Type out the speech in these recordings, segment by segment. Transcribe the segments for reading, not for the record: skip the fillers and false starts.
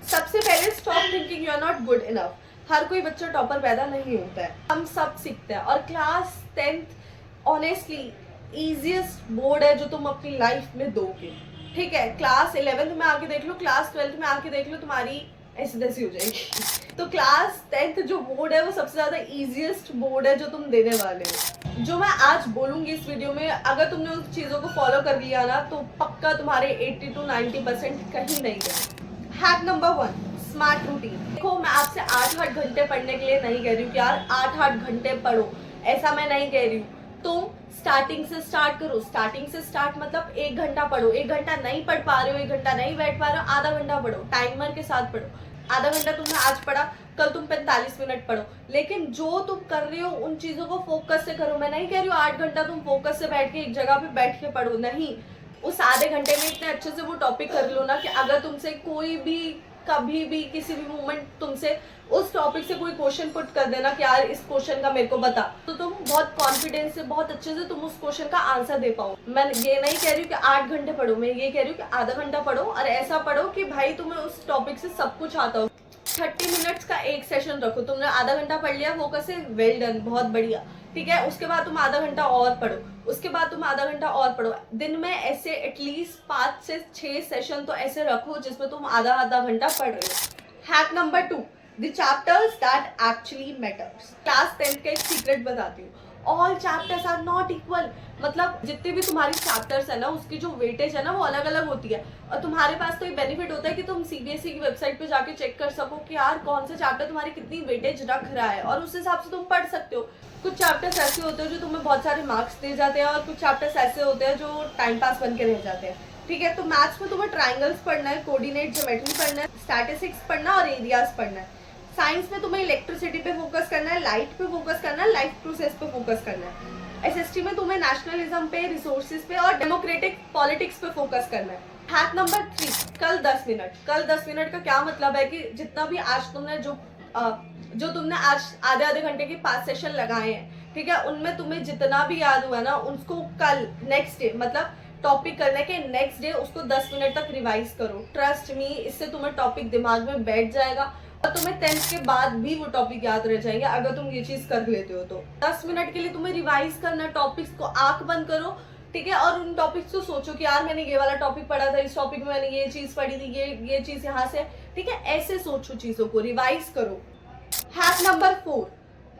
सबसे पहले stop thinking you are not good enough. हर कोई बच्चा टॉपर पैदा नहीं होता है, हम सब सीखते हैं। और class 10th honestly easiest board है जो तुम अपनी लाइफ में दोगे। ठीक है, क्लास 11th में आके देख लो, क्लास 12th में आके देख लो, तुम्हारी ऐसी तैसी हो जाएगी। तो क्लास 10th जो बोर्ड है वो सबसे ज़्यादा ईजिएस्ट बोर्ड है जो तुम देने वाले हो। जो मैं आज बोलूँगी इस वीडियो में, अगर तुमने उन चीज़ों को फॉलो कर लिया ना तो पक्का तुम्हारे 80 to 90% कहीं नहीं गए। Hack number 1, smart routine. देखो, मैं आपसे 8-8 घंटे पढ़ने के लिए नहीं कह रही हूँ कि यार 8-8 घंटे पढ़ो, ऐसा मैं नहीं कह रही हूँ। तुम स्टार्टिंग से स्टार्ट करो। स्टार्टिंग से स्टार्ट मतलब 1 घंटा पढ़ो। 1 घंटा नहीं पढ़ पा रहे हो, 1 घंटा नहीं बैठ पा रहे हो, आधा घंटा पढ़ो, टाइमर के साथ पढ़ो। आधा घंटा तुमने आज पढ़ा, कल तुम 45 मिनट पढ़ो, लेकिन जो तुम कर रहे हो उन चीजों को फोकस से करो। मैं नहीं कह रही हूँ 8 घंटा तुम फोकस से बैठ के एक जगह पे बैठ के पढ़ो, नहीं। उस आधे घंटे में इतने अच्छे से वो टॉपिक कर लो ना कि अगर तुमसे कोई भी कभी भी किसी भी मोमेंट तुमसे उस टॉपिक से कोई क्वेश्चन पुट कर देना कि यार इस क्वेश्चन का मेरे को बता, तो तुम बहुत कॉन्फिडेंस से बहुत अच्छे से तुम उस क्वेश्चन का आंसर दे पाओ। मैं ये नहीं कह रही हूँ कि 8 घंटे पढ़ो, मैं ये कह रही हूँ कि आधा घंटा पढ़ो और ऐसा पढ़ो कि भाई तुम्हें उस टॉपिक से सब कुछ आता हो। 30 मिनट्स का एक सेशन रखो। तुमने आधा घंटा पढ़ लिया फोकस से, वेल डन, बहुत बढ़िया। ठीक है, उसके बाद तुम आधा घंटा और पढ़ो, उसके बाद तुम आधा घंटा और पढ़ो। दिन में ऐसे एटलीस्ट 5 से 6 सेशन तो ऐसे रखो जिसमें तुम आधा आधा घंटा पढ़ रहे हो। Hack number 2, the chapters that actually matters. Class 10th का एक सीक्रेट बताती हूँ, all chapters are not equal. मतलब जितने भी तुम्हारी चैप्टर्स है ना, उसकी जो वेटेज है ना वो अलग अलग होती है। और तुम्हारे पास तो ये बेनिफिट होता है कि तुम सीबीएसई की वेबसाइट पे जाके चेक कर सको कि यार कौन सा चैप्टर तुम्हारी कितनी वेटेज रख रहा है, और उस हिसाब से तुम पढ़ सकते हो। कुछ चैप्टर्स ऐसे होते हैं जो तुम्हें बहुत सारे मार्क्स दे जाते हैं, और कुछ चैप्टर्स ऐसे होते हैं जो टाइम पास बन के रह जाते हैं। ठीक है, तो मैथ्स में तुम्हें ट्राइंगल्स पढ़ना है, कोऑर्डिनेट ज्योमेट्री पढ़ना है, स्टैटिस्टिक्स पढ़ना और एरियाज पढ़ना है। साइंस में तुम्हें इलेक्ट्रिसिटी पे फोकस करना है, लाइट पे फोकस करना है, लाइफ प्रोसेस पे फोकस करना है। एसएसटी में तुम्हें नेशनलिज्म पे, रिसोर्सेज पे और डेमोक्रेटिक पॉलिटिक्स पे फोकस करना है। हैक नंबर 3, कल 10 मिनट। कल 10 मिनट का क्या मतलब है कि जितना भी आज तुमने जो तुमने आज आधे आधे घंटे के 5 सेशन लगाए हैं, ठीक है, उनमें तुम्हें जितना भी याद हुआ ना उसको कल नेक्स्ट डे, मतलब टॉपिक करने के नेक्स्ट डे उसको 10 मिनट तक रिवाइज करो। ट्रस्ट मी, इससे तुम्हें टॉपिक दिमाग में बैठ जाएगा और तुम्हें 10th के बाद भी वो टॉपिक याद रह जाएंगे अगर तुम ये चीज कर लेते हो तो। 10 मिनट के लिए तुम्हें रिवाइज करना, टॉपिक्स को आंख बंद करो, ठीक है, और उन टॉपिक्स को सोचो कि यार मैंने ये वाला टॉपिक पढ़ा था, इस टॉपिक में मैंने ये चीज पढ़ी थी, ये चीज यहाँ से, ठीक है, ऐसे सोचो, चीजों को रिवाइज करो। Hack number 4,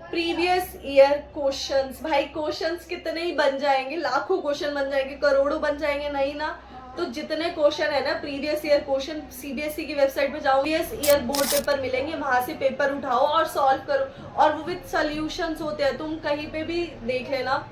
previous year questions. भाई क्वेश्चंस कितने ही बन जाएंगे, लाखों क्वेश्चन बन जाएंगे, करोड़ों बन जाएंगे, नहीं ना। तो जितने क्वेश्चन है ना प्रीवियस ईयर क्वेश्चन, सीबीएसई की वेबसाइट पे जाओ, प्रीवियस ईयर बोर्ड पेपर मिलेंगे, वहां से पेपर उठाओ और सॉल्व करो। और वो विद सॉल्यूशंस होते हैं, तुम कहीं पे भी देख लेना।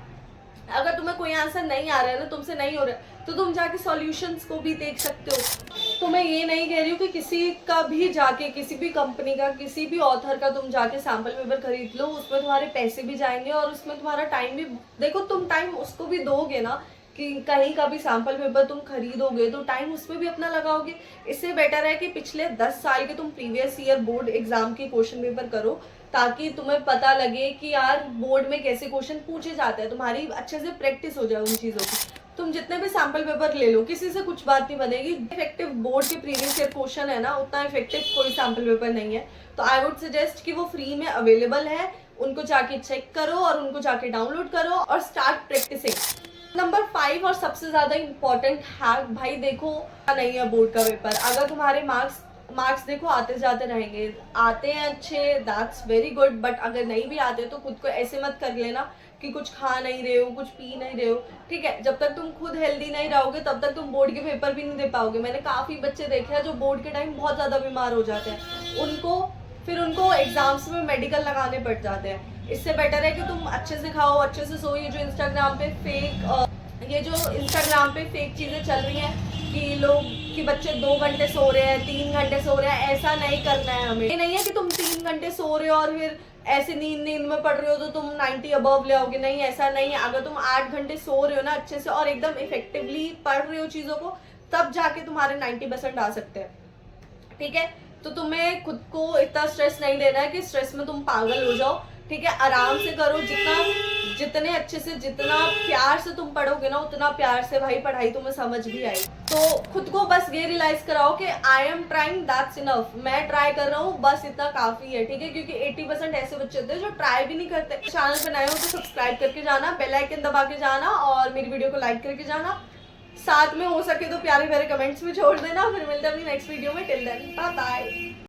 अगर तुम्हें कोई आंसर नहीं आ रहा है ना, तुमसे नहीं हो रहा है, तो तुम जाके सॉल्यूशंस को भी देख सकते हो। तो मैं ये नहीं कह रही हूँ कि किसी का भी जाके, किसी भी कंपनी का, किसी भी ऑथर का तुम जाके सैम्पल पेपर खरीद लो, उसमें तुम्हारे पैसे भी जाएंगे और उसमें तुम्हारा टाइम भी। देखो, तुम टाइम उसको भी दोगे ना, कि कहीं का भी सैम्पल पेपर तुम खरीदोगे तो टाइम उसमें भी अपना लगाओगे। इससे बेटर है कि पिछले 10 साल के तुम प्रीवियस ईयर बोर्ड एग्जाम के क्वेश्चन पेपर करो, ताकि तुम्हें पता लगे कि यार बोर्ड में कैसे क्वेश्चन पूछे जाते हैं, तुम्हारी अच्छे से प्रैक्टिस हो जाए उन चीज़ों की। तुम जितने भी सैम्पल पेपर ले लो, किसी से कुछ बात नहीं बनेगी। इफेक्टिव बोर्ड के प्रीवियस ईयर क्वेश्चन है ना, उतना इफेक्टिव कोई सैम्पल पेपर नहीं है। तो आई वुड सजेस्ट कि वो फ्री में अवेलेबल है, उनको जाके चेक करो और उनको जाके डाउनलोड करो और स्टार्ट प्रैक्टिसिंग। नंबर 5 और सबसे ज्यादा इम्पोर्टेंट हैक, भाई देखो नहीं है बोर्ड का पेपर, अगर तुम्हारे मार्क्स देखो आते जाते रहेंगे, आते हैं अच्छे, दैट्स वेरी गुड, बट अगर नहीं भी आते तो खुद को ऐसे मत कर लेना कि कुछ खा नहीं रहे हो, कुछ पी नहीं रहे हो, ठीक है। जब तक तुम खुद हेल्दी नहीं रहोगे तब तक तुम बोर्ड के पेपर भी नहीं दे पाओगे। मैंने काफी बच्चे देखे हैं जो बोर्ड के टाइम बहुत ज्यादा बीमार हो जाते हैं, उनको एग्जाम्स में मेडिकल लगाने पड़ जाते हैं। इससे बेटर है कि तुम अच्छे से खाओ, अच्छे से सो। ये जो इंस्टाग्राम पे फेक चीजें चल रही हैं कि बच्चे 2 घंटे सो रहे हैं, 3 घंटे सो रहे हैं, ऐसा नहीं करना है हमें। ये नहीं है कि तुम 3 घंटे सो रहे हो और फिर ऐसे नींद में पढ़ रहे हो तो तुम 90 अबव ले आओगे, नहीं, ऐसा नहीं है। अगर तुम 8 घंटे सो रहे हो ना अच्छे से और एकदम इफेक्टिवली पढ़ रहे हो चीजों को, तब जाके तुम्हारे 90% आ सकते हैं, ठीक है। तो तुम्हें खुद को इतना स्ट्रेस नहीं देना है कि स्ट्रेस में तुम पागल हो जाओ, ठीक है। आराम से करो, जितना जितने अच्छे से, जितना प्यार से तुम पढ़ोगे ना, उतना प्यार से भाई पढ़ाई तुम्हें समझ भी आई। तो खुद को बस ये रियलाइज कराओ कि I am trying, that's enough. मैं ट्राई कर रहा हूँ, बस इतना काफी है, ठीक है। क्योंकि 80% ऐसे बच्चे होते हैं जो ट्राई भी नहीं करते। चैनल पे नए हो तो सब्सक्राइब करके जाना, बेल आइकन दबा के जाना और मेरी वीडियो को लाइक करके जाना। साथ में हो सके तो प्यारे प्यारे कमेंट्स भी छोड़ देना। फिर मिलते हैं अपनी नेक्स्ट वीडियो में। Till then bye bye.